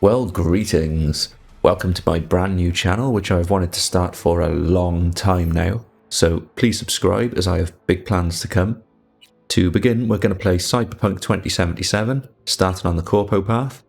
Well, greetings. Welcome to my brand new channel, which I've wanted to start for a long time now. So please subscribe as I have big plans to come. To begin, we're going to play Cyberpunk 2077, starting on the Corpo path.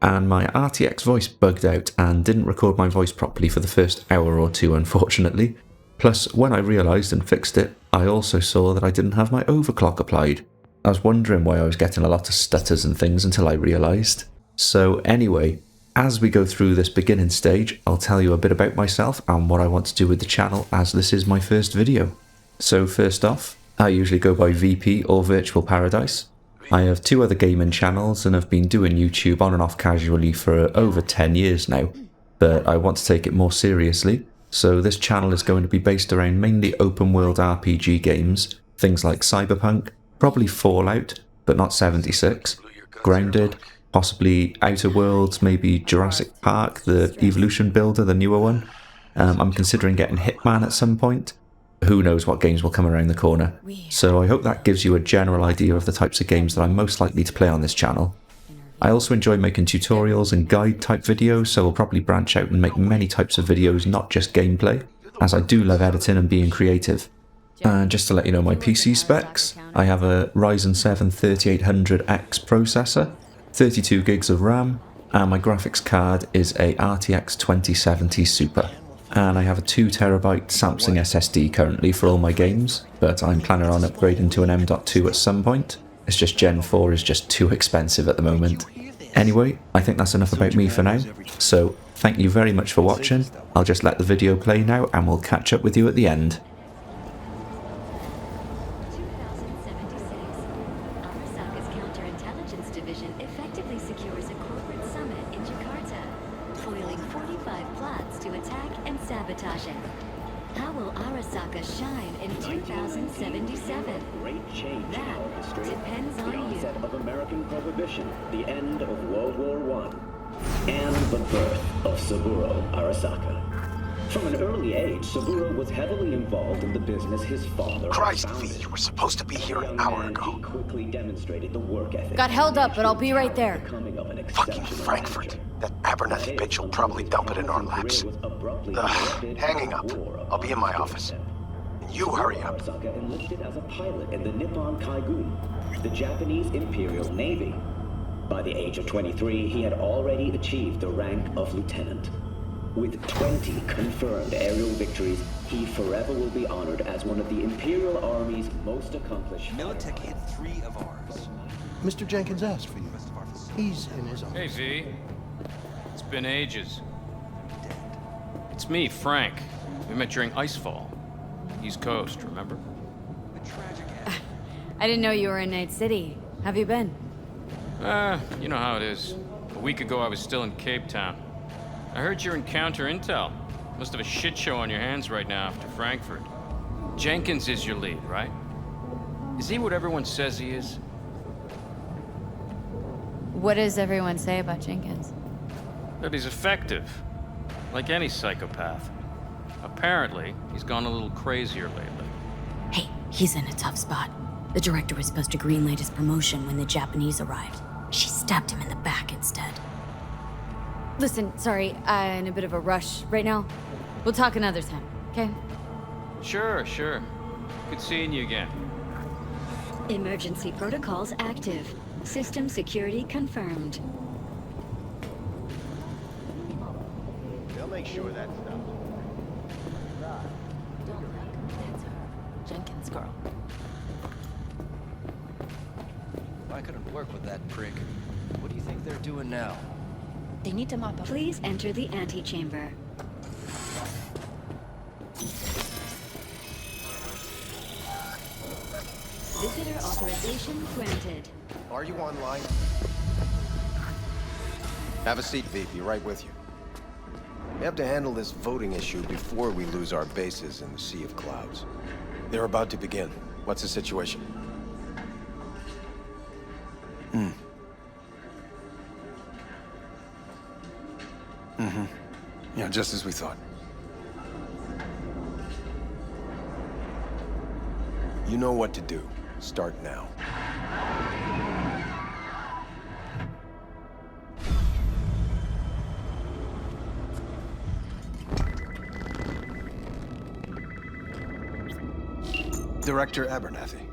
And my RTX voice bugged out and didn't record my voice properly for the first hour or two, unfortunately. Plus, when I realised and fixed it, I also saw that I didn't have my overclock applied. I was wondering why I was getting a lot of stutters and things until I realised. So anyway, as we go through this beginning stage, I'll tell you a bit about myself and what I want to do with the channel, as this is my first video. So first off, I usually go by VP or Virtual Paradise. I have two other gaming channels and have been doing YouTube on and off casually for over 10 years now, but I want to take it more seriously. So this channel is going to be based around mainly open world RPG games, things like Cyberpunk, probably Fallout, but not 76, Grounded, possibly Outer Worlds, maybe Jurassic Park, the Evolution Builder, the newer one. I'm considering getting Hitman at some point. Who knows what games will come around the corner. So I hope that gives you a general idea of the types of games that I'm most likely to play on this channel. I also enjoy making tutorials and guide type videos, so I'll probably branch out and make many types of videos, not just gameplay, as I do love editing and being creative. And just to let you know my PC specs, I have a Ryzen 7 3800X processor, 32 gigs of RAM, and my graphics card is a RTX 2070 Super. And I have a 2TB Samsung SSD currently for all my games, but I'm planning on upgrading to an M.2 at some point. It's just Gen 4 is just too expensive at the moment. Anyway, I think that's enough about me for now, so thank you very much for watching. I'll just let the video play now and we'll catch up with you at the end. How will Arasaka shine in 2077? Great change That in our history. depends on the onset you. of American Prohibition, the end of World War I, and the birth of Saburo Arasaka. From an early age, Saburo was heavily involved in the business his father Christ, founded. V, you were supposed to be here an Young hour man, ago. he quickly demonstrated the work ethic. Got held up, but I'll be right there. Becoming of an Fucking exceptional Frankfurt. actor. That Abernathy bitch will probably dump it in our laps. Hanging up. I'll be in my office. And you hurry up. Arasaka enlisted as a pilot in the Nippon Kaigun, the Japanese Imperial Navy. By the age of 23, he had already achieved the rank of lieutenant. With 20 confirmed aerial victories, he forever will be honored as one of the Imperial Army's most accomplished Militech hit 3 of ours. Mr. Jenkins asked for you. He's in his office. Hey, V. It's been ages. It's me, Frank. We met during Icefall. East Coast, remember? I didn't know you were in Night City. Have you been? You know how it is. A week ago, I was still in Cape Town. I heard you're in counter intel. Must have a shit show on your hands right now after Frankfurt. Jenkins is your lead, right? Is he what everyone says he is? What does everyone say about Jenkins? That he's effective. Like any psychopath. Apparently, he's gone a little crazier lately. Hey, he's in a tough spot. The director was supposed to greenlight his promotion when the Japanese arrived. She stabbed him in the back instead. Listen, sorry, I'm in a bit of a rush right now. We'll talk another time, okay? Sure. Good seeing you again. Emergency protocols active. System security confirmed. They'll make sure that's done. Jenkins girl. I couldn't work with that prick. What do you think they're doing now? They need to mop up. Please enter the antechamber. Visitor authorization granted. Are you online? Have a seat, VP. Right with you. We have to handle this voting issue before we lose our bases in the Sea of Clouds. They're about to begin. What's the situation? Yeah, just as we thought. You know what to do. Start now. Director Abernathy.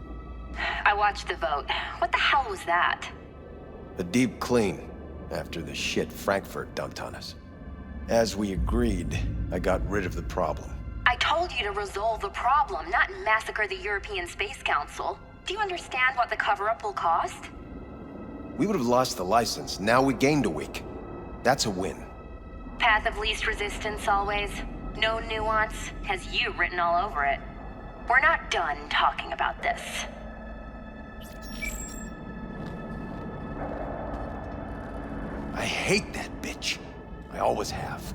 I watched the vote. What the hell was that? A deep clean after the shit Frankfurt dumped on us. As we agreed, I got rid of the problem. I told you to resolve the problem, not massacre the European Space Council. Do you understand what the cover-up will cost? We would have lost the license. Now we gained a week. That's a win. Path of least resistance always. No nuance. Has you written all over it. We're not done talking about this. I hate that bitch. I always have.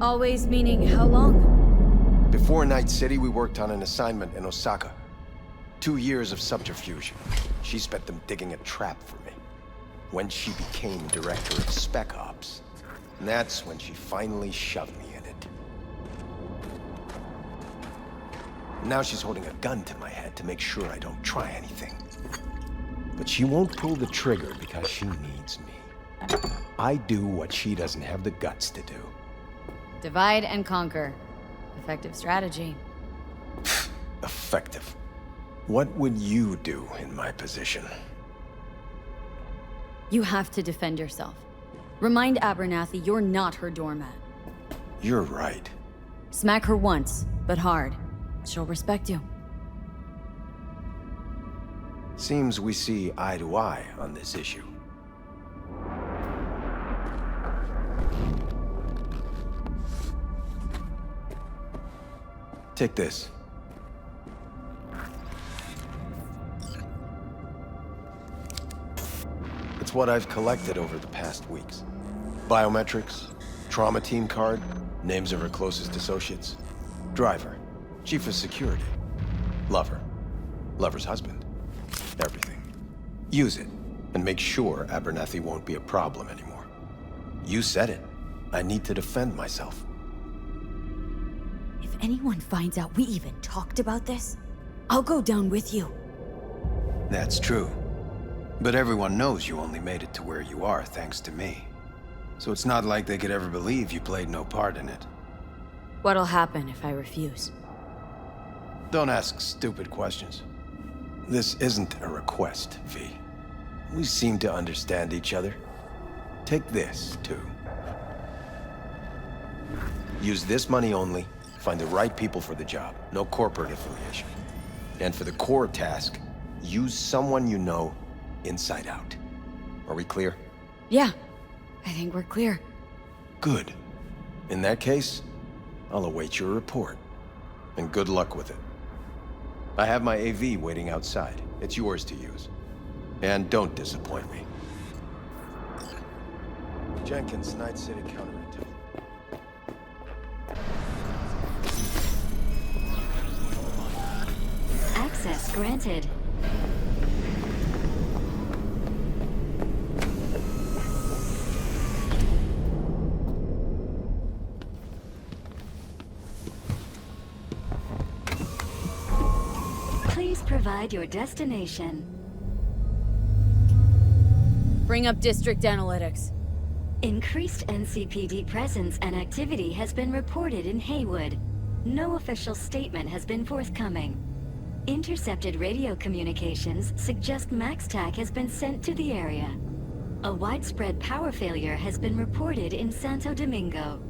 Always meaning how long? Before Night City, we worked on an assignment in Osaka. 2 years of subterfuge. She spent them digging a trap for me. When she became director of Spec Ops, and that's when she finally shoved me in it. Now she's holding a gun to my head to make sure I don't try anything. But she won't pull the trigger because she needs me. I do what she doesn't have the guts to do. Divide and conquer. Effective strategy. Effective. What would you do in my position? You have to defend yourself. Remind Abernathy you're not her doormat. You're right. Smack her once, but hard. She'll respect you. Seems we see eye to eye on this issue. Take this. It's what I've collected over the past weeks. Biometrics, trauma team card, names of her closest associates. Driver, chief of security, lover, lover's husband. Everything. Use it, and make sure Abernathy won't be a problem anymore. You said it. I need to defend myself. If anyone finds out we even talked about this, I'll go down with you. That's true. But everyone knows you only made it to where you are thanks to me. So it's not like they could ever believe you played no part in it. What'll happen if I refuse? Don't ask stupid questions. This isn't a request, V. We seem to understand each other. Take this, too. Use this money only, find the right people for the job, no corporate affiliation. And for the core task, use someone you know inside out. Are we clear? Yeah, I think we're clear. Good. In that case, I'll await your report. And good luck with it. I have my AV waiting outside. It's yours to use. And don't disappoint me. Jenkins, Night City Counterintel. Access granted. Please provide your destination. Bring up district analytics. Increased NCPD presence and activity has been reported in Haywood. No official statement has been forthcoming. Intercepted radio communications suggest MaxTac has been sent to the area. A widespread power failure has been reported in Santo Domingo.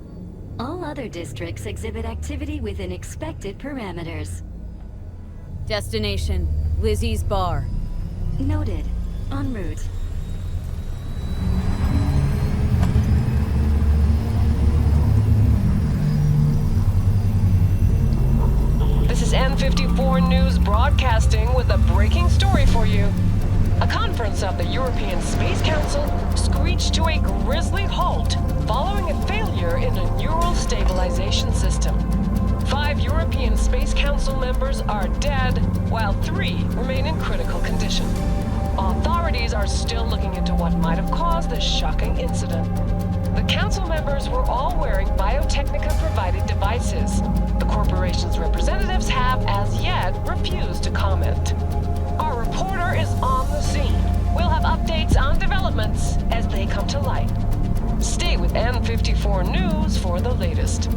All other districts exhibit activity within expected parameters. Destination, Lizzie's bar. Noted. En route. This is N54 News broadcasting with a breaking story for you. A conference of the European Space Council screeched to a grisly halt following a failure in a neural stabilization system. 5 European Space Council members are dead, while 3 remain in critical condition. Authorities are still looking into what might have caused this shocking incident. The council members were all wearing Biotechnica-provided devices. The corporation's representatives have, as yet, refused to comment. Our reporter is on the scene. We'll have updates on developments as they come to light. Stay with N54 News for the latest.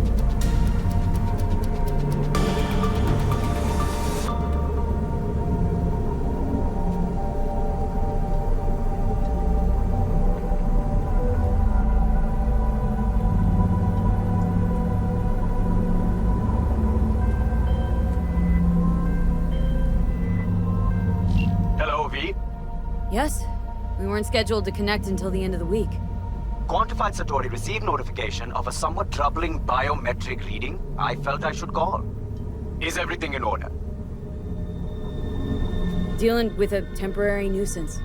weren't scheduled to connect until the end of the week. Quantified Satori received notification of a somewhat troubling biometric reading. I felt I should call. Is everything in order? Dealing with a temporary nuisance.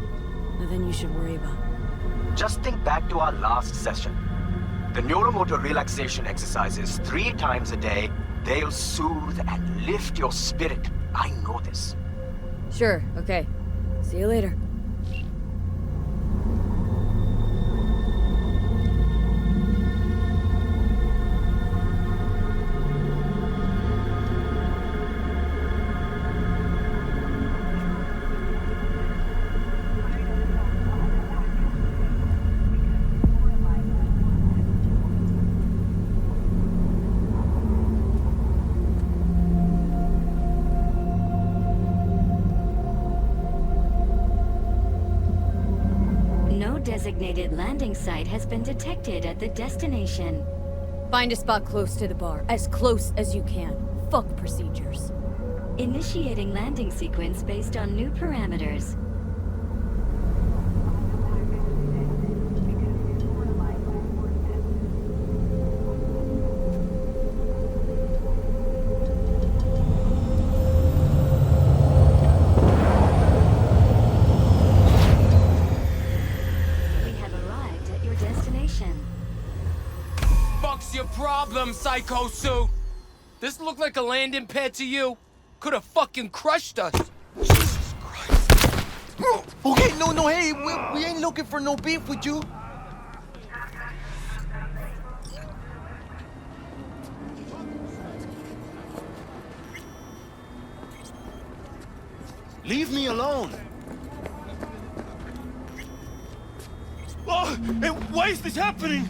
Nothing you should worry about. Just think back to our last session. The neuromotor relaxation exercises 3 times a day, they'll soothe and lift your spirit. I know this. Sure, okay. See you later. Designated landing site has been detected at the destination. Find a spot close to the bar, as close as you can. Fuck procedures. Initiating landing sequence based on new parameters. Your problem, Psycho Suit? This look like a landing pad to you? Could have fucking crushed us. Jesus Christ. Okay, no, hey, we ain't looking for no beef with you. Leave me alone. Oh, and why is this happening?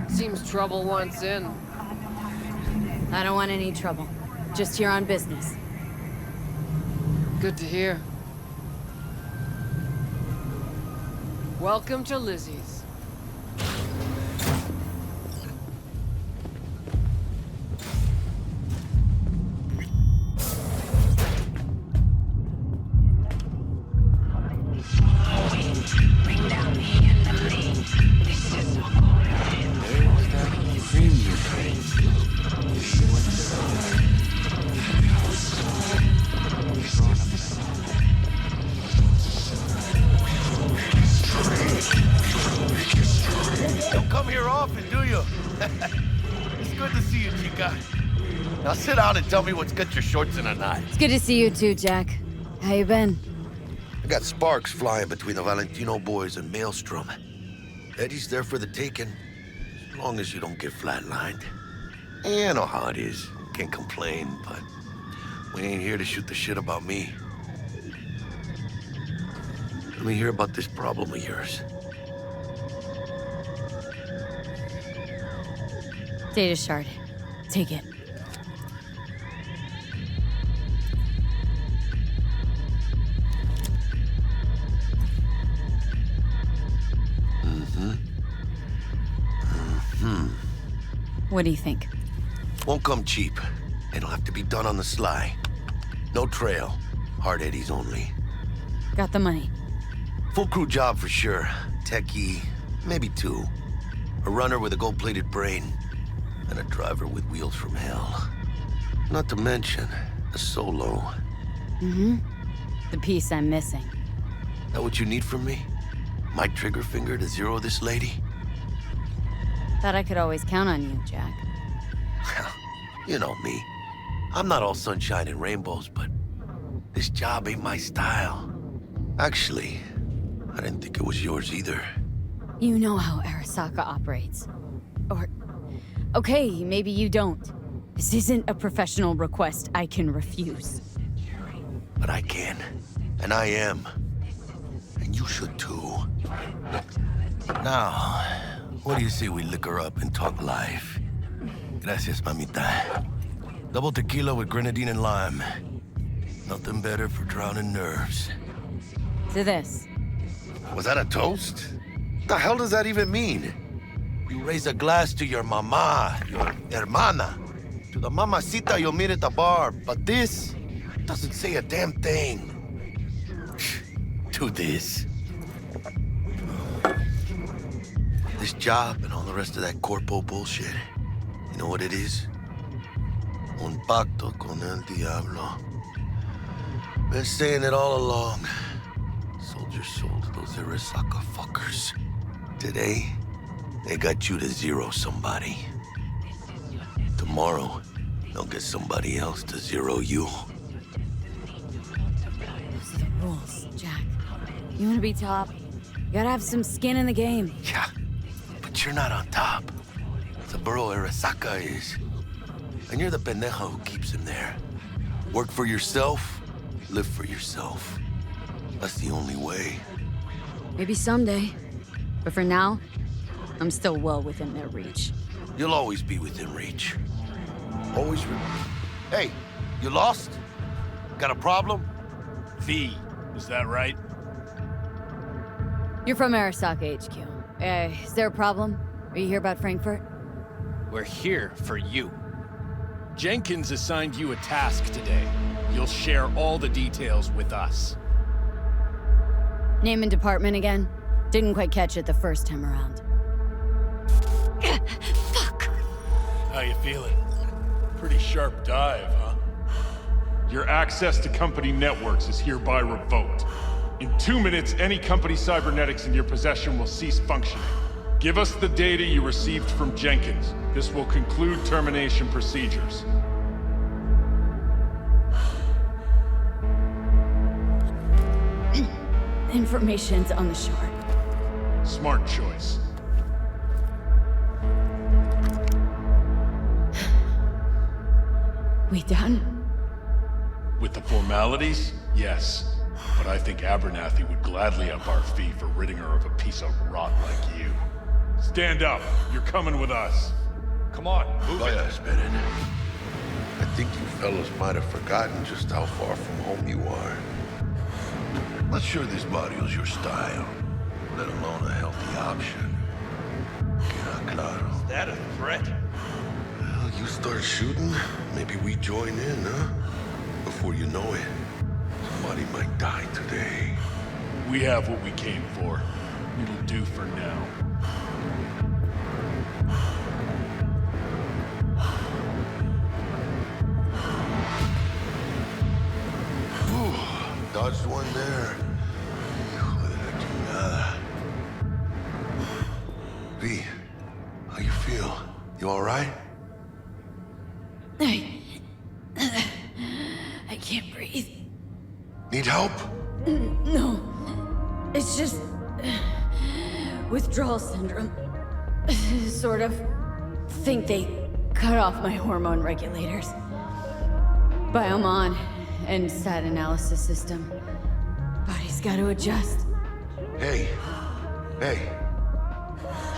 Seems trouble wants in. I don't want any trouble. Just here on business. Good to hear. Welcome to Lizzie's. Don't come here often, do you? It's good to see you, chica. Now sit down and tell me what's got your shorts in a knot. It's good to see you too, Jack. How you been? I got sparks flying between the Valentino boys and Maelstrom. Eddie's there for the taking, as long as you don't get flatlined. You know how it is. Can't complain, but we ain't here to shoot the shit about me. Let me hear about this problem of yours. Data shard. Take it. What do you think? Won't come cheap. It'll have to be done on the sly. No trail. Hard eddies only. Got the money. Full crew job for sure. Techie, maybe 2. A runner with a gold-plated brain. And a driver with wheels from hell. Not to mention, a solo. The piece I'm missing. That what you need from me? My trigger finger to zero this lady? Thought I could always count on you, Jack. You know me. I'm not all sunshine and rainbows, but this job ain't my style. Actually, I didn't think it was yours either. You know how Arasaka operates. Or... okay, maybe you don't. This isn't a professional request I can refuse. But I can. And I am. And you should too. Now, what do you say we liquor up and talk life? Gracias, mamita. Double tequila with grenadine and lime. Nothing better for drowning nerves. To this. Was that a toast? The hell does that even mean? You raise a glass to your mama, your hermana, To the mamacita you'll meet at the bar, but this doesn't say a damn thing. Do this. This job and all the rest of that Corpo bullshit. You know what it is? Un pacto con el diablo. Been saying it all along. Sold your soul to those Arasaka fuckers. Today, they got you to zero somebody. Tomorrow, they'll get somebody else to zero you. Those are the rules, Jack. You want to be top, you gotta have some skin in the game. Yeah, but you're not on top. Saburo Arasaka is. And you're the pendejo who keeps him there. Work for yourself, live for yourself. That's the only way. Maybe someday. But for now, I'm still well within their reach. You'll always be within reach. Always Hey, you lost? Got a problem? V, is that right? You're from Arasaka HQ. Is there a problem? Are you here about Frankfurt? We're here for you. Jenkins assigned you a task today. You'll share all the details with us. Name and department again? Didn't quite catch it the first time around. Fuck. How you feeling? Pretty sharp dive, huh? Your access to company networks is hereby revoked. In 2 minutes, any company cybernetics in your possession will cease functioning. Give us the data you received from Jenkins. This will conclude termination procedures. Information's on the short. Smart choice. We done? With the formalities, yes. But I think Abernathy would gladly up our fee for ridding her of a piece of rot like you. Stand up. You're coming with us. Come on, move it. Bennett. I think you fellas might have forgotten just how far from home you are. Not sure this barrio's your style, let alone a healthy option. Queda claro. Is that a threat? Well, you start shooting, maybe we join in, huh? Before you know it, somebody might die today. We have what we came for. It'll do for now. Dodged one there. Hijo de la chingada. V, how you feel? You all right? I can't breathe. Need help? No. It's just... withdrawal syndrome. Sort of. Think they cut off my hormone regulators. Biomon and stat analysis system. Body's got to adjust. Hey.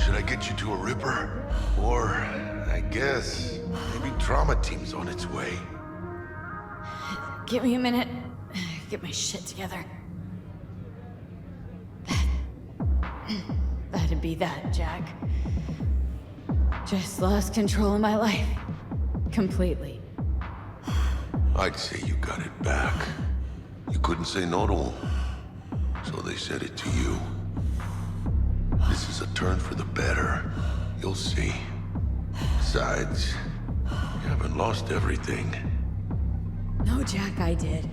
Should I get you to a Ripper? Or, I guess, maybe trauma team's on its way. Give me a minute. Get my shit together. That'd be that, Jack. Just lost control of my life. Completely. I'd say you got it back. You couldn't say no to them. So they said it to you. This is a turn for the better. You'll see. Besides, you haven't lost everything. No, Jack, I did.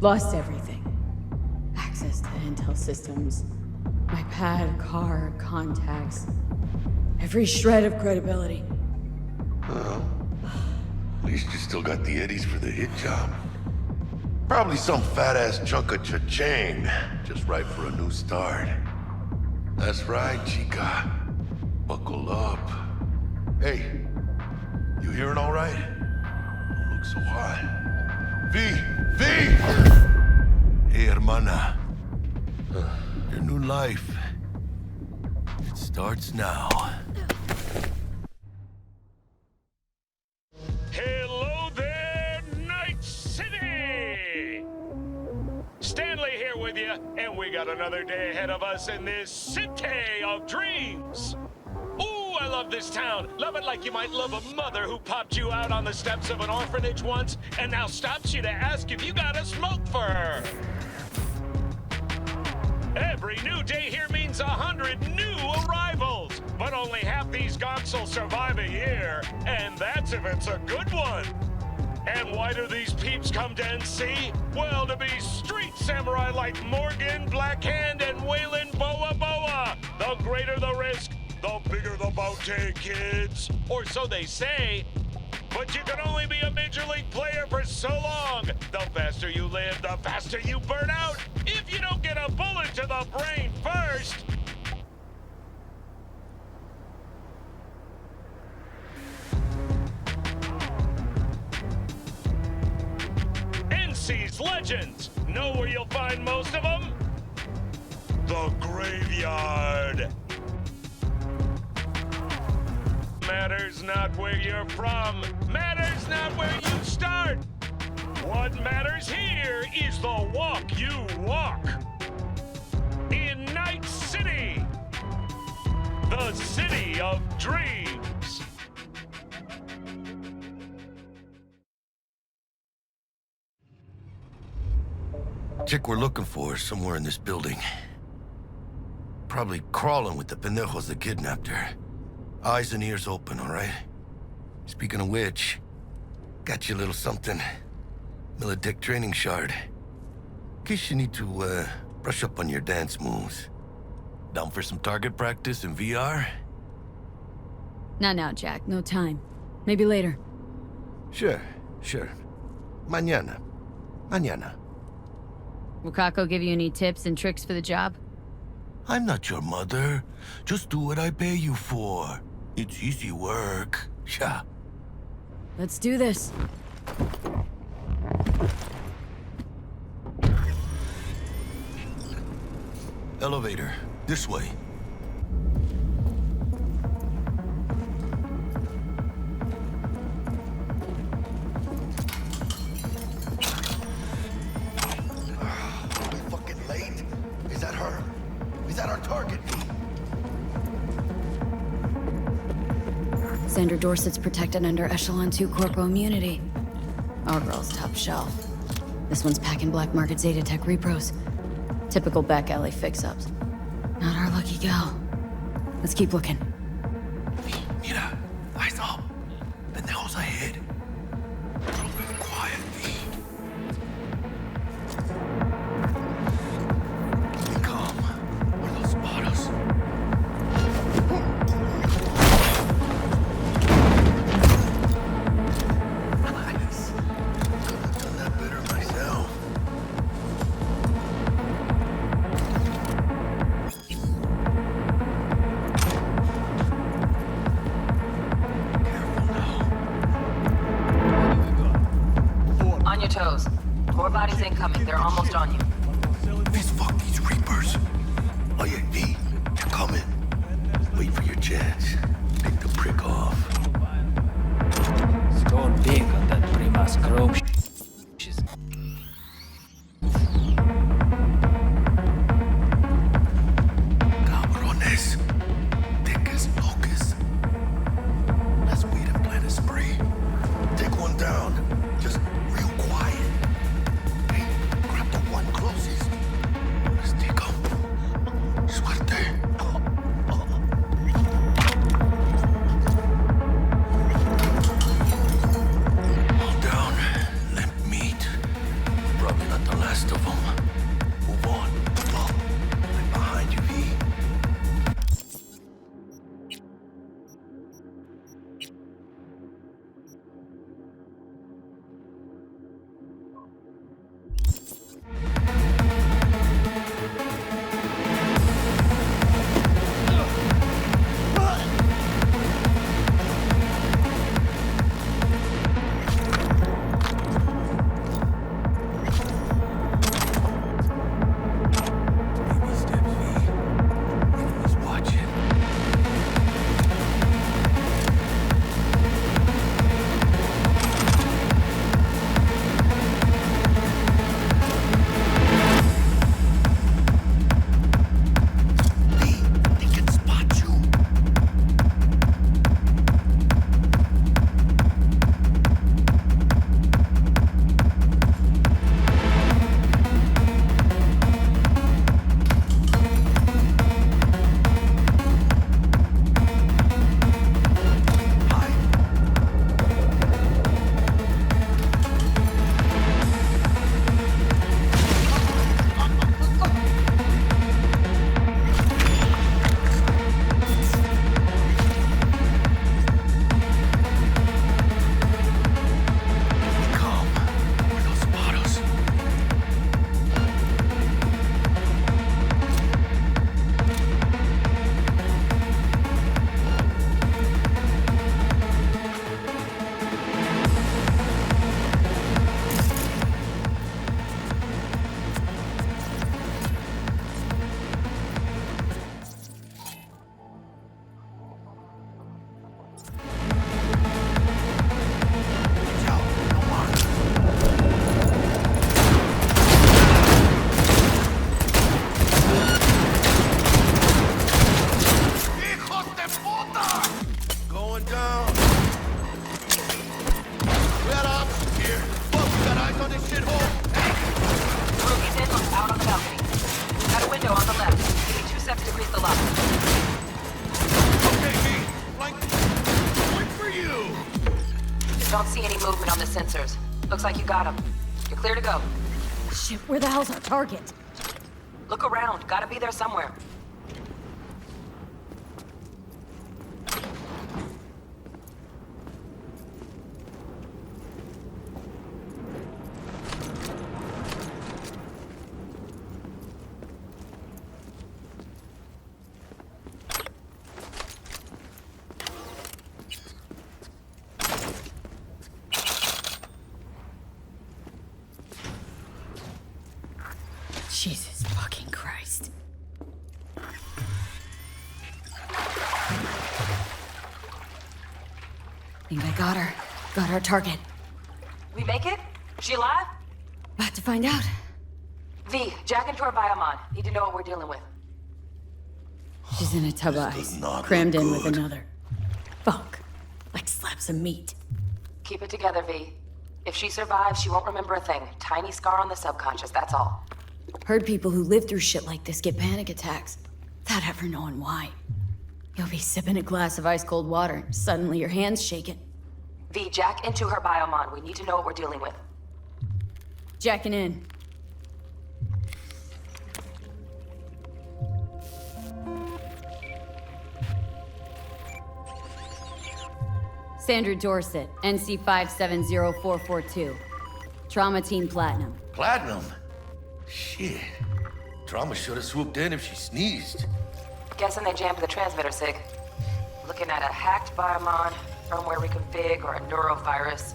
Lost everything. Access to intel systems. My pad, car, contacts. Every shred of credibility. Well, at least you still got the eddies for the hit job. Probably some fat-ass chunk of cha-ching, just right for a new start. That's right, chica. Buckle up. Hey, you hearing all right? Don't look so hot. V! Hey, hermana. Your new life. It starts now. Hello there, Night City! Stanley here with you, and we got another day ahead of us in this city of dreams. Ooh, I love this town. Love it like you might love a mother who popped you out on the steps of an orphanage once and now stops you to ask if you got a smoke for her. Every new day here means 100 new arrivals, but only half these gonks will survive a year, and that's if it's a good one. And why do these peeps come to NC? Well, to be street samurai like Morgan, Blackhand, and Waylon Boa Boa. The greater the risk, the bigger the bounty, kids. Or so they say. But you can only be a major league player for so long. The faster you live, the faster you burn out. If you don't get a bullet to the brain first. NC's legends. Know where you'll find most of them? The graveyard. Matters not where you're from, matters not where you start. What matters here is the walk you walk. In Night City, the city of dreams. Chick we're looking for is somewhere in this building. Probably crawling with the pendejos that kidnapped her. Eyes and ears open, all right? Speaking of which, got you a little something. Militech training shard. In case you need to, brush up on your dance moves. Down for some target practice in VR? Not now, Jack. No time. Maybe later. Sure. Mañana. Will Kako give you any tips and tricks for the job? I'm not your mother. Just do what I pay you for. It's easy work. Yeah. Let's do this. Elevator. This way. Fucking late? Is that her? Is that our target? Xander Dorset's protected under Echelon 2 Corpo immunity. Our girl's top shelf. This one's packing black market Zetatech repros. Typical back alley fix-ups. Not our lucky gal. Let's keep looking. Mira, eyes up. Pendejos ahead. A little bit quiet, V. Be calm, or they'll spot us. Nice. Could have done that better myself. Decrease the lock. Okay, me. Like, wait for you. Don't see any movement on the sensors. Looks like you got him. You're clear to go. Shit, where the hell's our target? Look around. Gotta be there somewhere. Jesus fucking Christ. Think I got her. Got our target. We make it? She alive? About to find out. V, jack into her biomon. Need to know what we're dealing with. She's in a tub of ice, crammed in with another. Fuck. Like slabs of meat. Keep it together, V. If she survives, she won't remember a thing. Tiny scar on the subconscious, that's all. Heard people who live through shit like this get panic attacks, without ever knowing why. You'll be sipping a glass of ice-cold water, and suddenly your hand's shaking. V, jack into her biomon. We need to know what we're dealing with. Jacking in. Sandra Dorset, NC570442. Trauma Team Platinum. Platinum? Shit. Trauma should have swooped in if she sneezed. Guessing they jammed the transmitter, Sig. Looking at a hacked biomon, firmware reconfig, or a neurovirus.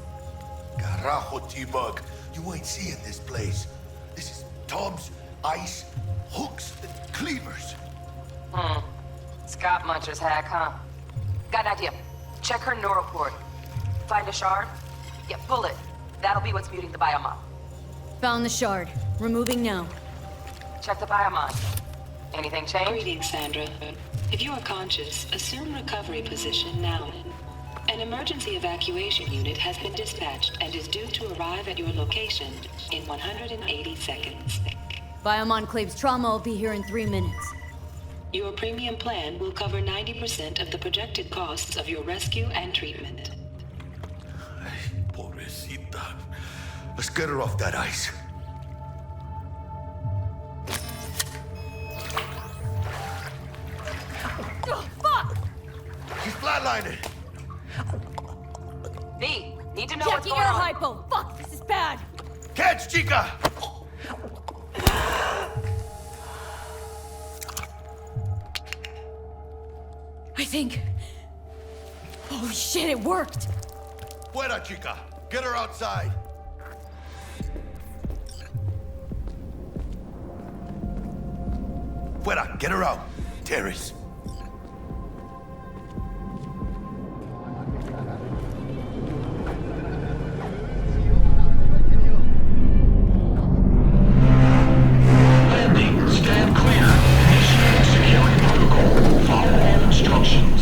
Carajo, T-Bug. You ain't seeing this place. This is tubs, ice, hooks, and cleavers. Scott Muncher's hack, huh? Got an idea. Check her neural port. Find a shard? Yeah, pull it. That'll be what's muting the biomon. Found the shard. Removing now. Check the biomon. Anything change? Greetings, Sandra. If you are conscious, assume recovery position now. An emergency evacuation unit has been dispatched and is due to arrive at your location in 180 seconds. Biomon claims trauma will be here in 3 minutes. Your premium plan will cover 90% of the projected costs of your rescue and treatment. Pobrecita. Let's get her off that ice. Oh, fuck! She's flatlining. V, need to know what's Jackie, going air on. hypo! Fuck, this is bad! Catch, chica! I think... Holy shit, it worked! Fuera, chica. Get her outside. Fuera, get her out. Terrace. Landing. Stand clear. Initiating security protocol. Follow all instructions.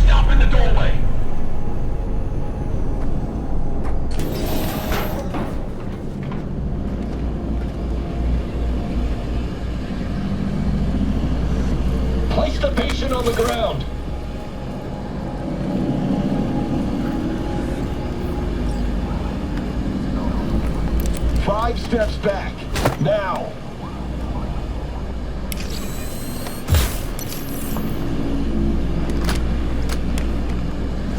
Stop in the doorway. Place the patient on the ground. Five steps back. Now.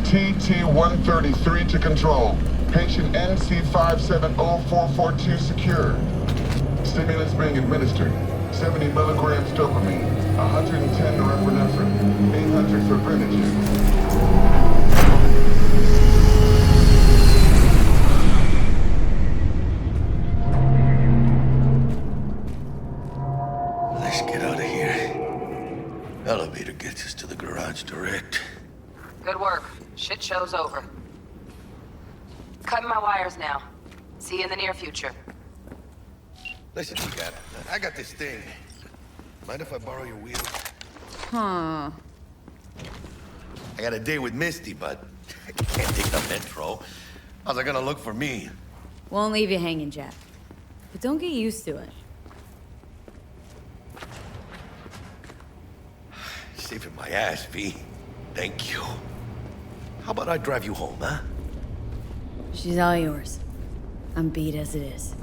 TT-133 to control. Patient NC570442 secured. Stimulants being administered. 70 milligrams dopamine, 110 norepinephrine, 800 fibrinogen. Let's get out of here. Elevator gets us to the garage direct. Good work. Shit show's over. Cutting my wires now. See you in the near future. Listen, chica, I got this thing. Mind if I borrow your wheel? Huh. I got a date with Misty, but I can't take the metro. How's it gonna look for me? Won't leave you hanging, Jack. But don't get used to it. saving my ass, V. Thank you. How about I drive you home, huh? She's all yours. I'm beat as it is.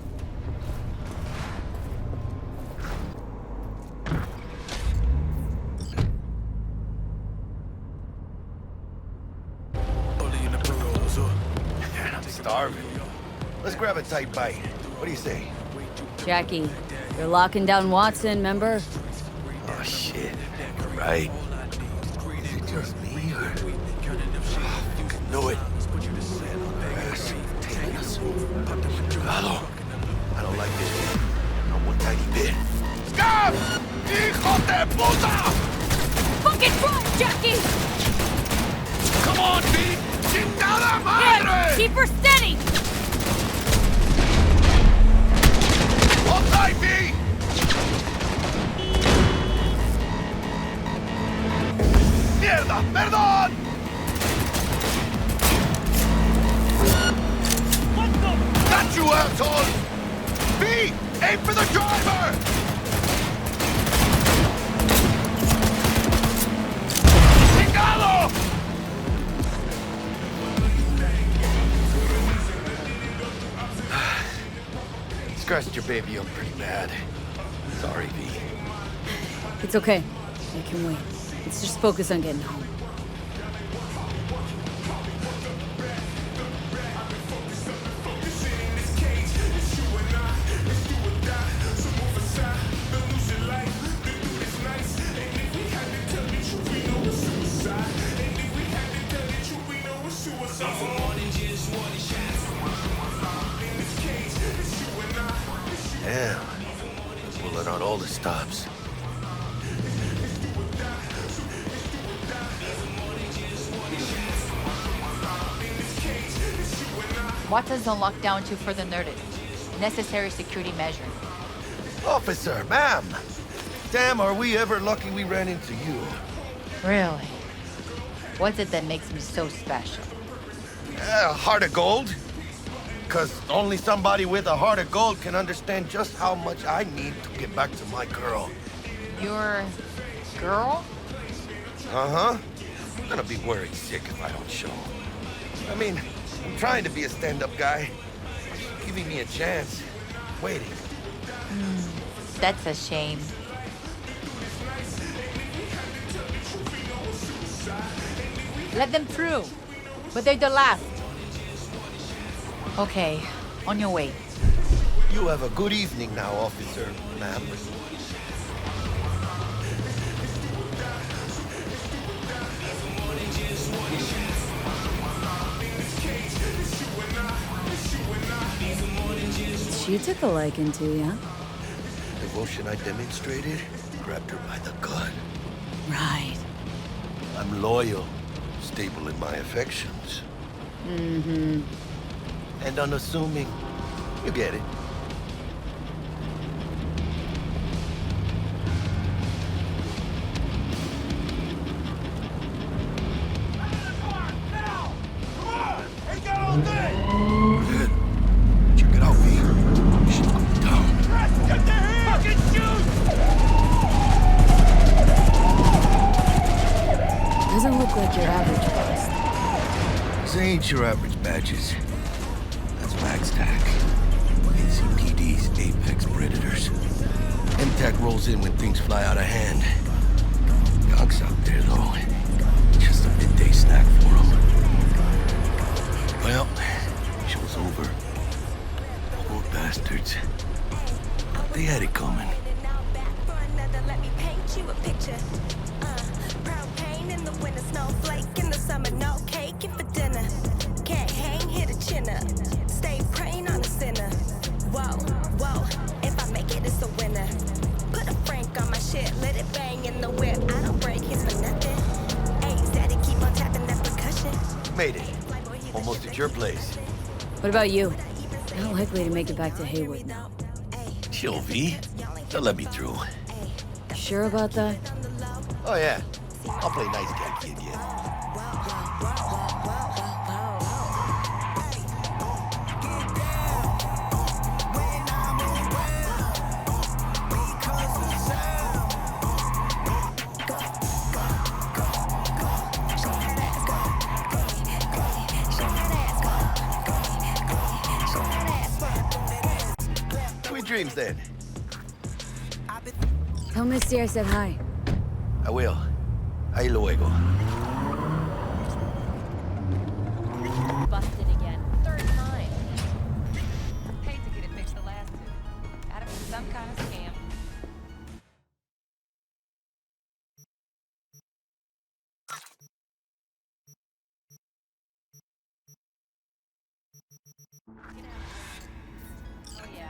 I'm starving. Let's grab a tight bite. What do you say? Jackie, you're locking down Watson, remember? Oh, shit. You're right. Is it just me, or... I know it. Yes, taking us. Hello. I don't like this. Not one tiny bit. Scab! Hijo de puta! Fucking drive, Jackie! Come on, V! Chingada madre! Yeah, keep her steady! Hold tight, V! ¡Mierda! ¡Perdón! Got you, asshole! V! Aim for the driver! ¡Chingado! Scratched your baby up pretty bad. Sorry, V. It's okay. I can wait. Let's just focus on getting home. Damn. Pulling out all the stops. Watson's on lockdown to further notice. Necessary security measure. Officer, ma'am. Damn, are we ever lucky we ran into you. Really? What's it that makes me so special? A heart of gold? Because only somebody with a heart of gold can understand just how much I need to get back to my girl. Your girl? Uh-huh. I'm gonna be worried sick if I don't show. I mean, I'm trying to be a stand-up guy. She's giving me a chance. Waiting. That's a shame. Let them through. But they're the last. Okay, on your way. You have a good evening now, officer, ma'am. She took a liking to you. Devotion I demonstrated grabbed her by the gut. Right. I'm loyal, stable in my affections. Mm-hmm. And unassuming. You get it. Check it out, V. Shit's going down. Get the hand! Fucking shoot! Doesn't look like your average bust. This ain't your average badges. That's MaxTac. NCPD's apex predators. MTAC rolls in when things fly out of hand. Yonk's out there, though. Just a midday snack for him. Well, show's over. Poor bastards. They had it coming. Let me paint you a picture. Brown pain in the winter, snowflake in the summer, no cake for dinner. Can't hang, hit a chin up. Stay praying on a sinner. Whoa, whoa, if I make it, it's a winner. Put a Frank on my shit, let it bang in the whip. I don't break his for nothing. Hey, Zaddy, keep on tapping that percussion. Made it. Almost at your place. What about you? Not likely to make it back to Haywood now. Chill, V. They'll let me through. Sure about that? Oh, yeah. I'll play nice guy kid, yeah. dreams, then. Tell Misty I said hi. I will. Ahí luego. Busted again. Third time. Hate to get it fixed the last two. Gotta be some kind of scam. Oh yeah.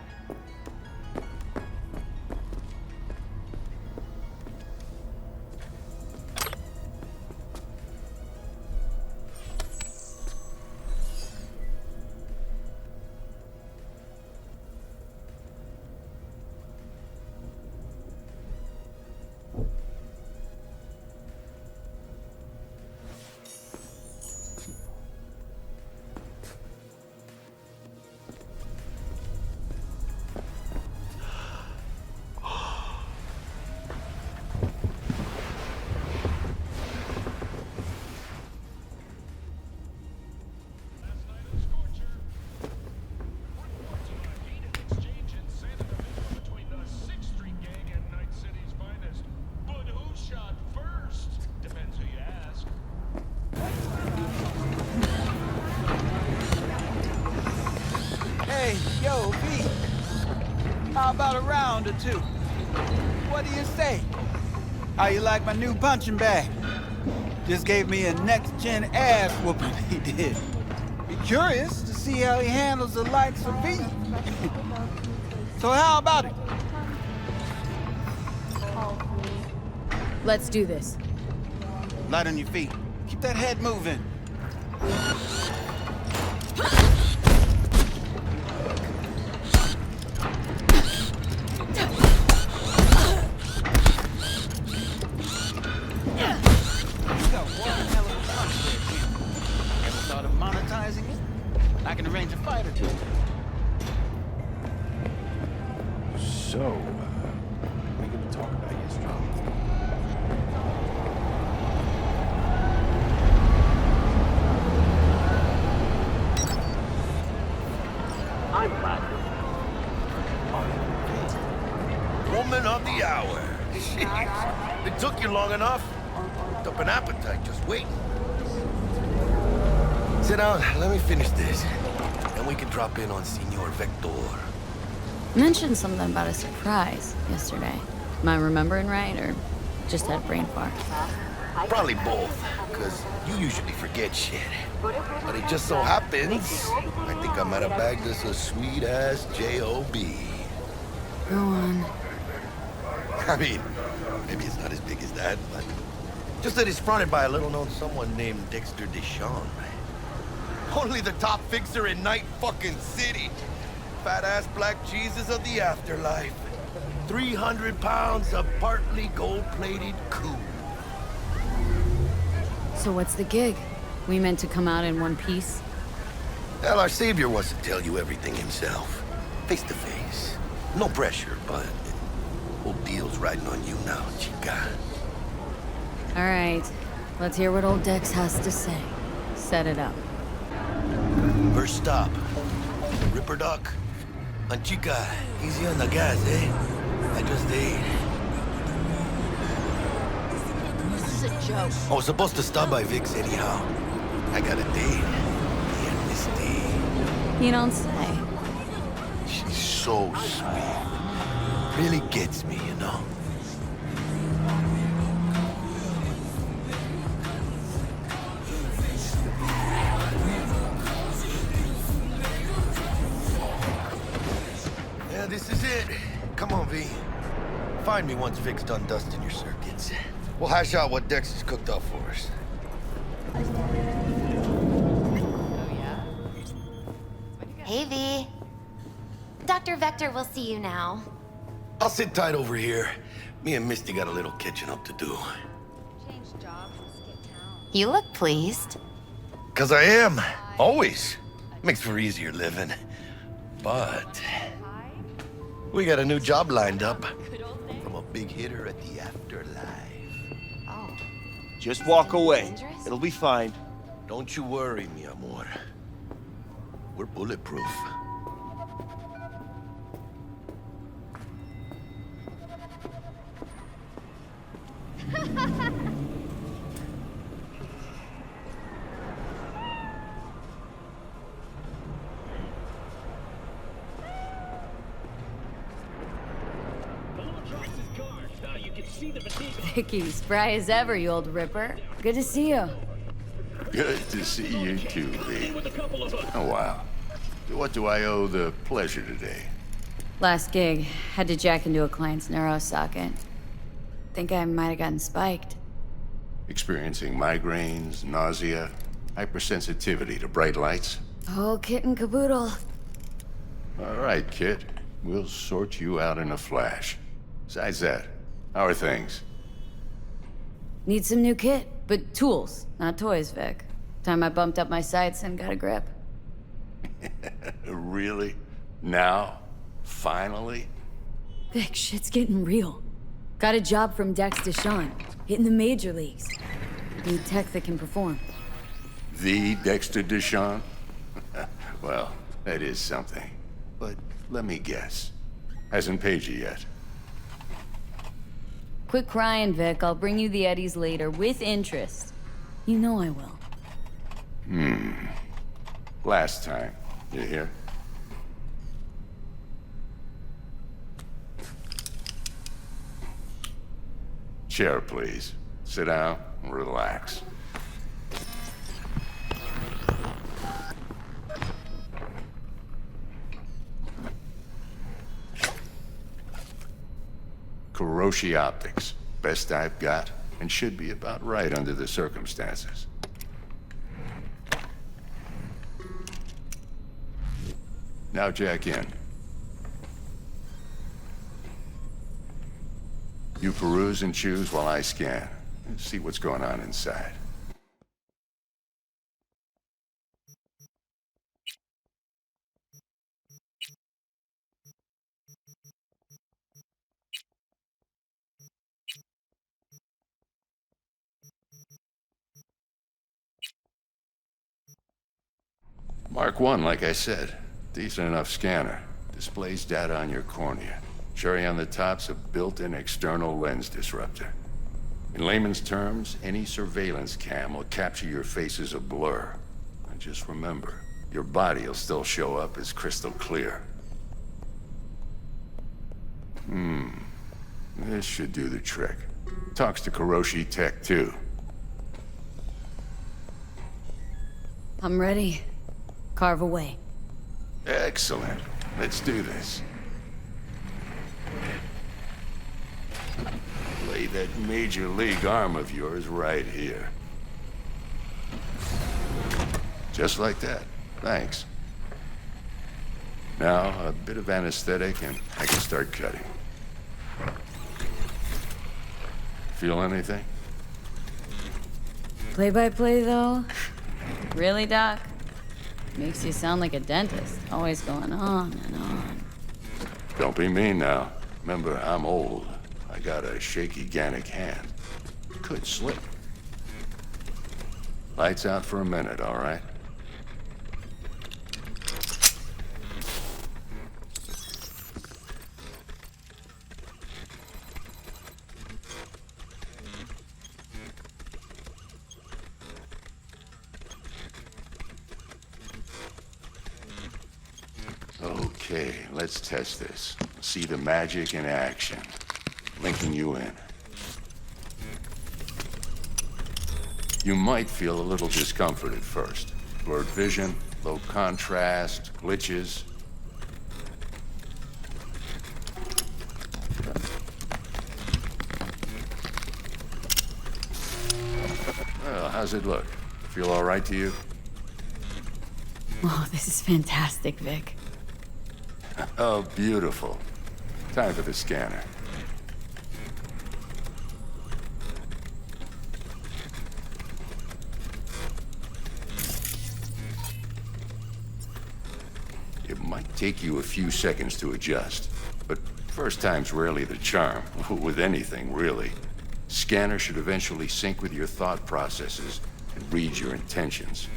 Hey, yo, V. How about a round or two? What do you say? How you like my new punching bag? Just gave me a next-gen ass whooping, he did. Be curious to see how he handles the likes of V. So how about it? Let's do this. Light on your feet. Keep that head moving. I can arrange a fight or two. So, we gonna talk about history? I'm glad. Woman of the hour. Jeez. It took you long enough. Worked up an appetite just waiting. Sit down, let me finish this. Then we can drop in on Senor Vector. Mentioned something about a surprise yesterday. Am I remembering right, or just had brain fart? Probably both, because you usually forget shit. But it just so happens, I think I might have bagged us a sweet-ass J.O.B. Go on. I mean, maybe it's not as big as that, but just that it's fronted by a little-known someone named Dexter Deshawn. Only the top fixer in Night fucking City. Fat-ass black Jesus of the afterlife. 300 pounds of partly gold-plated cool. So what's the gig? We meant to come out in one piece? Well, our savior wants to tell you everything himself. Face to face. No pressure, but whole deal's riding on you now, chica. All right. Let's hear what old Dex has to say. Set it up. First stop. Ripper Dock. And chica, easy on the gas, eh? I just ate. This is a joke. I was supposed to stop by Vic's anyhow. I got a date. Yeah, Misty. You don't say. She's so sweet. Really gets me, you know? Yeah, this is it. Come on, V. Find me once Vic's done dusting your circuits. We'll hash out what Dex has cooked up for us. Hey, V. Dr. Vector will see you now. I'll sit tight over here. Me and Misty got a little catching up to do. You look pleased. 'Cause I am. Always. Makes for easier living. But we got a new job lined up from a big hitter at the afterlife. Oh. Just walk away. It'll be fine. Don't you worry, mi amor. We're bulletproof. Vicky, spry as ever, you old ripper. Good to see you. Good to see you too, V. Oh, wow. What do I owe the pleasure today? Last gig, had to jack into a client's neuro socket. Think I might have gotten spiked. Experiencing migraines, nausea, hypersensitivity to bright lights? Oh, kit and caboodle. All right, kid. We'll sort you out in a flash. Besides that, how are things? Need some new kit, but tools, not toys, Vic. Time I bumped up my sights and got a grip. Really? Now? Finally? Vic, shit's getting real. Got a job from Dex Deshawn, hitting the major leagues. Need tech that can perform. The Dexter Deshawn? Well, that is something. But let me guess. Hasn't paid you yet. Quit crying, Vic. I'll bring you the eddies later, with interest. You know I will. Last time. You hear? Chair, please. Sit down and relax. Kuroshi Optics. Best I've got, and should be about right under the circumstances. Now jack in. You peruse and choose while I scan. See what's going on inside. Mark 1, like I said. Decent enough scanner. Displays data on your cornea. Cherry on the top's a built-in external lens disruptor. In layman's terms, any surveillance cam will capture your face as a blur. And just remember, your body will still show up as crystal clear. This should do the trick. Talks to Kuroshi Tech, too. I'm ready. Carve away. Excellent. Let's do this. Lay that major league arm of yours right here. Just like that. Thanks. Now, a bit of anesthetic and I can start cutting. Feel anything? Play-by-play, though? Really, Doc? Makes you sound like a dentist. Always going on and on. Don't be mean now. Remember, I'm old. I got a shaky Gannic hand. Could slip. Lights out for a minute, all right? Okay, let's test this. See the magic in action. Linking you in. You might feel a little discomfort at first. Blurred vision, low contrast, glitches. Well, how's it look? Feel all right to you? Oh, this is fantastic, Vic. Oh, beautiful. Time for the scanner. It might take you a few seconds to adjust, but first time's rarely the charm, with anything, really. Scanner should eventually sync with your thought processes and read your intentions.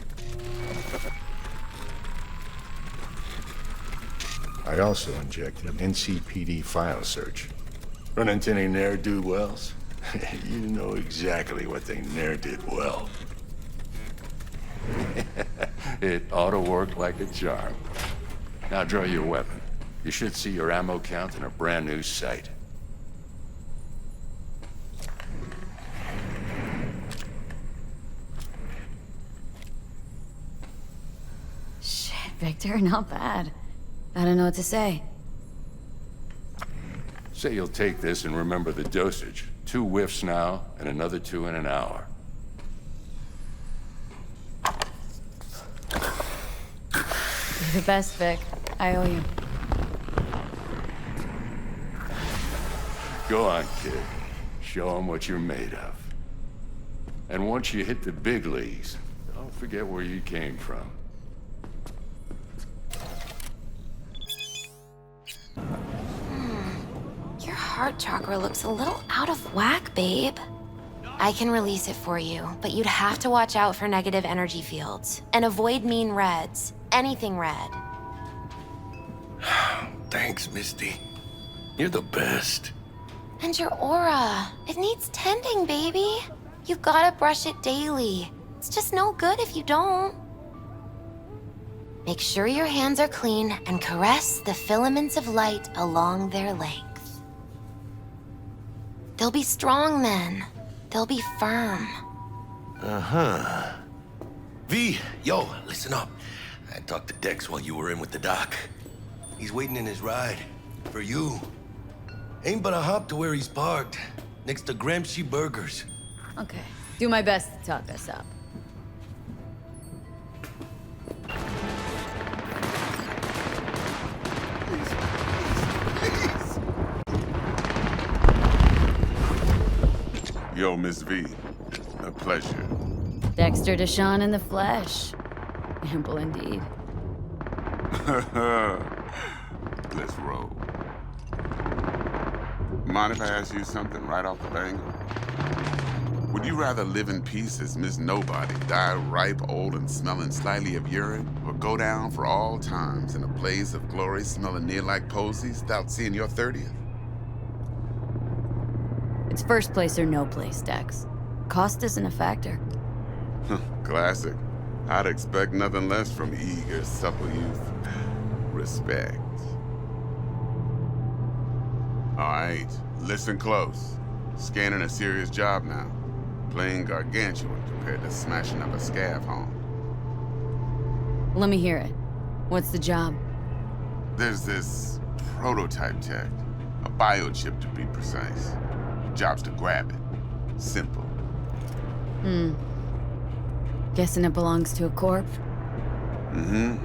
I also injected an NCPD file search. Run into any ne'er-do-wells? You know exactly what they ne'er did well. It ought to work like a charm. Now draw your weapon. You should see your ammo count in a brand new sight. Victor, not bad. I don't know what to say. Say you'll take this and remember the dosage. 2 whiffs now, and another 2 in an hour. You're the best, Vic. I owe you. Go on, kid. Show 'em what you're made of. And once you hit the big leagues, don't forget where you came from. Your heart chakra looks a little out of whack, babe. I can release it for you, but you'd have to watch out for negative energy fields and avoid mean reds. Anything red. Thanks, Misty. You're the best. And your aura. It needs tending, baby. You've gotta brush it daily. It's just no good if you don't. Make sure your hands are clean and caress the filaments of light along their length. They'll be strong then. They'll be firm. Uh-huh. V, yo, listen up. I talked to Dex while you were in with the doc. He's waiting in his ride. For you. Ain't but a hop to where he's parked. Next to Gramsci Burgers. Okay. Do my best to talk us up. Yo, Miss V. A pleasure. Dexter Deshawn in the flesh. Ample indeed. Let's roll. Mind if I ask you something right off the bangle? Would you rather live in peace as Miss Nobody, die ripe, old, and smelling slightly of urine, or go down for all times in a blaze of glory smelling near like posies without seeing your 30th? It's first place or no place, Dex. Cost isn't a factor. Classic. I'd expect nothing less from eager, supple youth. Respect. All right, listen close. Scanning a serious job now. Playing gargantuan compared to smashing up a scav home. Let me hear it. What's the job? There's this prototype tech. A biochip to be precise. Job's to grab it. Simple. Guessing it belongs to a corp? Mm-hmm.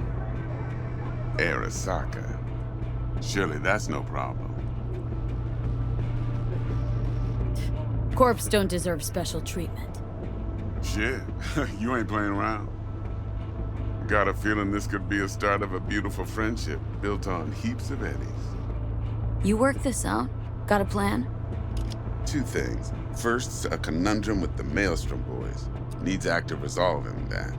Arasaka. Surely that's no problem. Corps don't deserve special treatment. Shit, you ain't playing around. Got a feeling this could be a start of a beautiful friendship built on heaps of eddies. You work this out? Got a plan? 2 things. First, a conundrum with the Maelstrom boys. Needs active resolving that.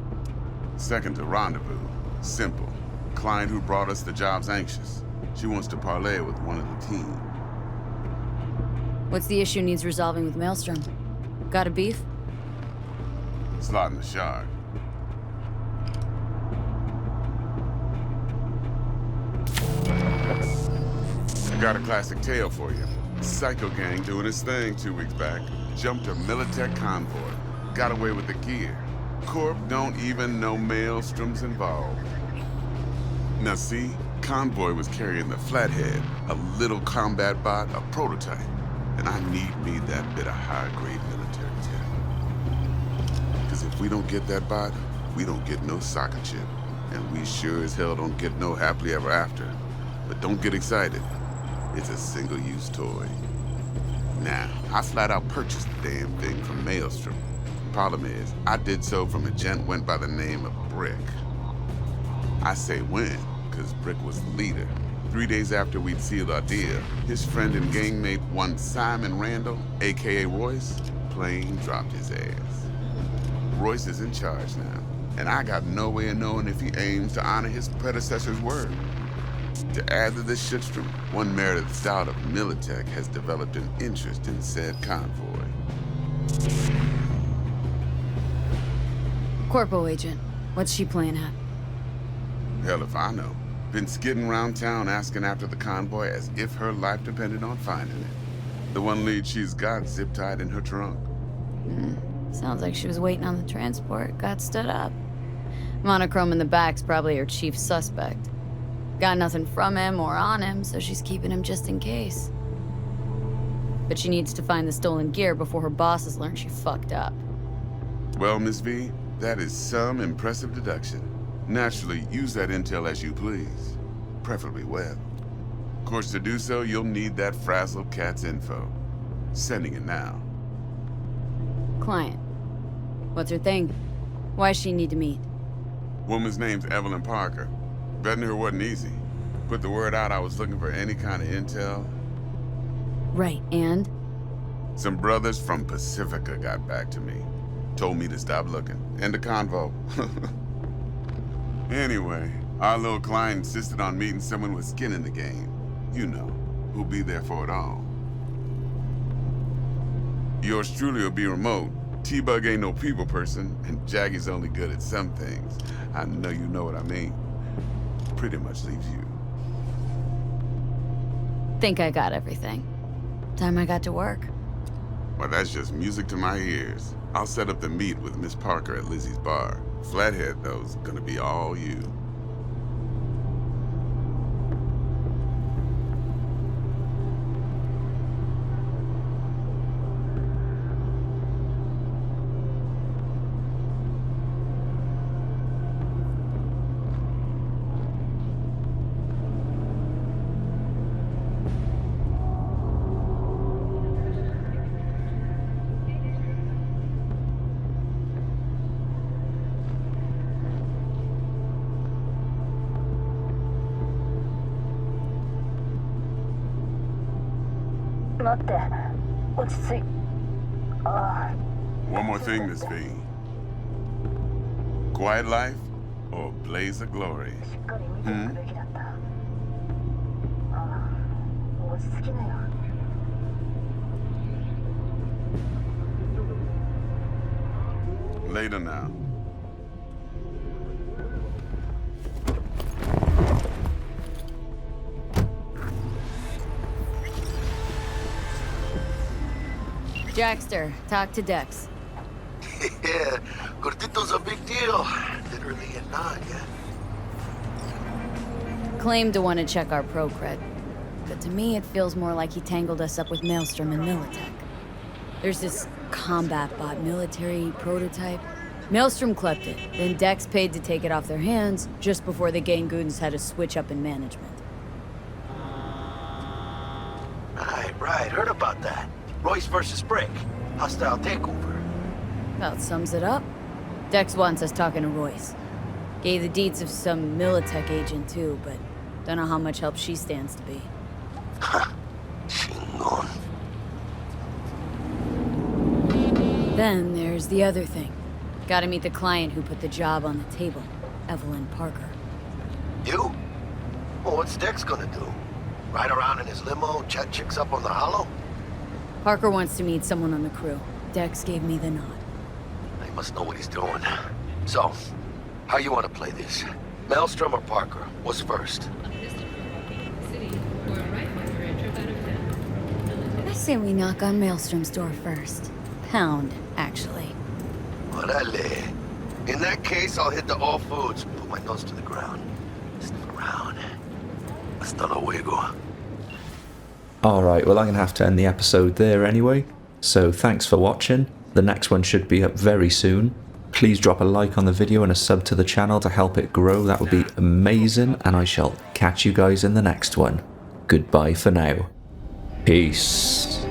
Second, a rendezvous. Simple. Client who brought us the job's anxious. She wants to parlay with one of the team. What's the issue needs resolving with Maelstrom? Got a beef? Slot in the shard. I got a classic tale for you. Psycho gang doing his thing 2 weeks back. Jumped a Militech convoy. Got away with the gear. Corp don't even know Maelstrom's involved. Now see, convoy was carrying the Flathead, a little combat bot, a prototype. And I need me that bit of high-grade military tech. Because if we don't get that bot, we don't get no soccer chip. And we sure as hell don't get no happily ever after. But don't get excited. It's a single-use toy. Now, I flat out purchased the damn thing from Maelstrom. Problem is, I did so from a gent went by the name of Brick. I say when, because Brick was the leader. 3 days after we'd sealed our deal, his friend and gangmate, one Simon Randall, aka Royce, plain dropped his ass. Royce is in charge now, and I got no way of knowing if he aims to honor his predecessor's word. To add to this shitstorm, one Meredith Stout of Militech has developed an interest in said convoy. Corpo agent. What's she playing at? Hell if I know. Been skidding around town asking after the convoy as if her life depended on finding it. The one lead she's got zip-tied in her trunk. Sounds like she was waiting on the transport, got stood up. Monochrome in the back's probably her chief suspect. Got nothing from him or on him, so she's keeping him just in case. But she needs to find the stolen gear before her bosses learn she fucked up. Well, Miss V, that is some impressive deduction. Naturally, use that intel as you please. Preferably well. Of course, to do so, you'll need that frazzle cat's info. Sending it now. Client. What's her thing? Why does she need to meet? Woman's name's Evelyn Parker. Betting her wasn't easy. Put the word out I was looking for any kind of intel. Right, and? Some brothers from Pacifica got back to me. Told me to stop looking. End of convo. Anyway, our little client insisted on meeting someone with skin in the game. You know, who'll be there for it all. Yours truly will be remote. T-Bug ain't no people person, and Jaggy's only good at some things. I know you know what I mean. Pretty much leaves you. Think I got everything. Time I got to work. Well, that's just music to my ears. I'll set up the meet with Miss Parker at Lizzie's bar. Flathead, though, is gonna be all you. One more thing, Miss V. Quiet life or blaze of glory? Later now. Jackster, talk to Dex. Yeah, Gordito's a big deal. Literally and not, yeah. Claimed to want to check our pro cred, but to me it feels more like he tangled us up with Maelstrom and Militech. There's this combat bot military prototype. Maelstrom clept it, then Dex paid to take it off their hands just before the Gangoons had a switch up in management. Right, heard about that. Royce versus Brick. Hostile takeover. About sums it up. Dex wants us talking to Royce. Gave the deeds of some Militech agent too, but don't know how much help she stands to be. Then there's the other thing. Gotta meet the client who put the job on the table, Evelyn Parker. You? Well, what's Dex gonna do? Ride around in his limo, chat chicks up on the hollow? Parker wants to meet someone on the crew. Dex gave me the nod. He must know what he's doing. So, how you want to play this? Maelstrom or Parker? What's first? I say we knock on Maelstrom's door first. Pound, actually. Orale. In that case, I'll hit the all foods, put my nose to the ground. Sniff around. Hasta luego. Alright, well I'm going to have to end the episode there anyway. So thanks for watching. The next one should be up very soon. Please drop a like on the video and a sub to the channel to help it grow. That would be amazing. And I shall catch you guys in the next one. Goodbye for now. Peace.